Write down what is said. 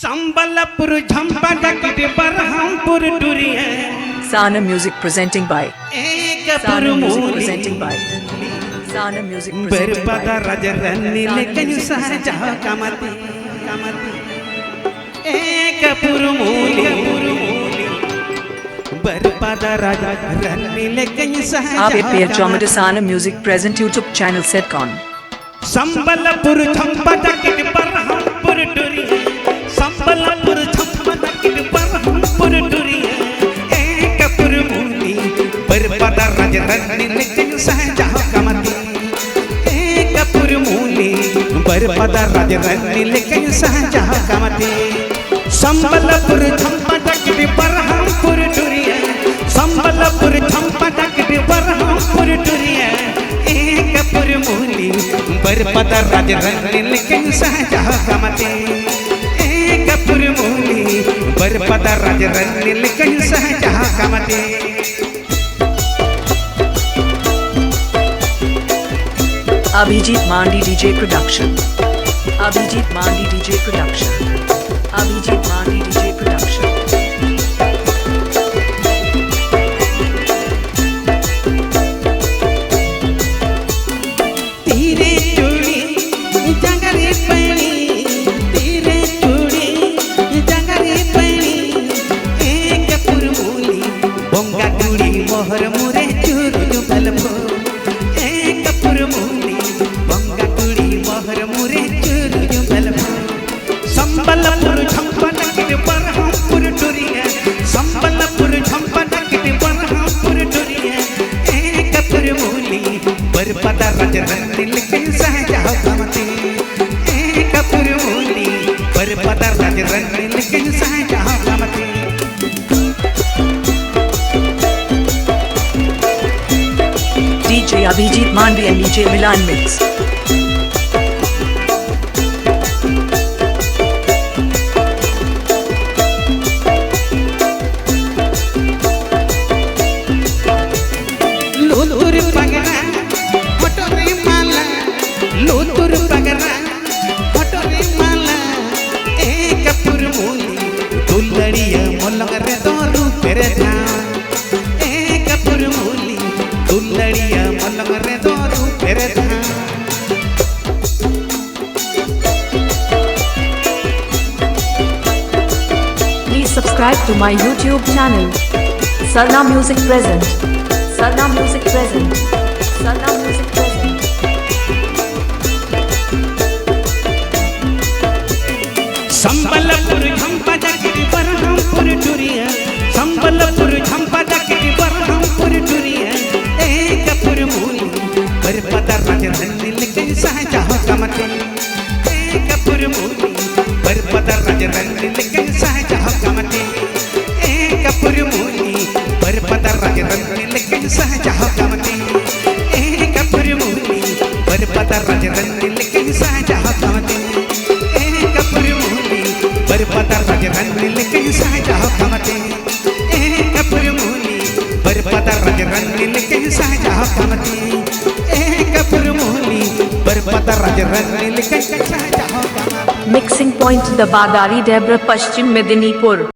संबलपुर झंपा Berhampur टुरिया Sana Music presenting by एकपुर presenting by Sana Music presenting बरपदा by राज रन्नी लेकिन सहजा कमती एकपुर मूली बरपदा राज रन्नी लेकिन सहजा आप पेयर चौमट Sana Music present YouTube channel setcon Sambalpur झंपा बरहमपुर टुरिया संबलपुर झंपा बरहमपुर टुरिया एकपुर मूली बरपदा राज रन्नी लेकिन सहजा कमती एकपुर मूली बरपदा राज रन्नी लेकिन सहजा कमती संबलपुर झंपा बरहमपुर टुरिया संबलपुर झंपा बरहमपुर टुरिया एकपुर मूली बरपदा राज रन्नी लेकिन सहजा कमती एकपुर मूली बरपदा राज रन्नी लेकिन सहजा कमती Abhijit Mandi DJ Production Abhijit Mandi DJ Production Abhijit Mandi DJ Production तेरे चूड़ी जंगरी पैनी तेरे चूड़ी जंगरी पैनी एकपुर मूली बोंगा चूड़ी मोहर मुरे चूरू बलबो एकपुर मूली बोंगा चूड़ी मोहर मुरे चूरू बलबो संबलपुर झंपा बरहमपुर टुरिया संबलपुर झंपा बरहमपुर टुरिया एकपुर मूली बरपदा राज रन्नी लेकिन सहजा कमती एकपुर मूली बरपदा राज रन्नी लेकिन सहजा कमती DJ Abhijit Mandi and DJ Milan Mix लोतुर पगरा हटोरे माला लोतुर पगरा हटोरे माला एकपुर मूली दुलड़िया मोलंगर तोरू तेरे ध्यान एकपुर मूली दुलड़िया मोलंगर तोरू तेरे ध्यान Please subscribe to my YouTube channel Sana Music Present Sana Music Present Sana Music Present Sambalpur झंपा बरहमपुर टुरिया संबलपुर झंपा बरहमपुर टुरिया एकपुर मूली बरपदा राज रन्नी लेकिन सहजा कमती एकपुर मूली बरपदा राज रन्नी लेकिन सहजा कमती एकपुर मूली बरपदा राज रन्नी लेकिन सहजा कमती एकपुर मूली बरपदा राज रन्नी लेकिन सहजा कमती एकपुर मूली बरपदा राज रन्नी लेकिन सहजा कमती एकपुर मूली बरपदा राज रन्नी लेकिन सहजा कमती एकपुर मूली बरपदा राज रन्नी लेकिन सहजा कमती Mixing Point The Badari Debra Paschim Medinipur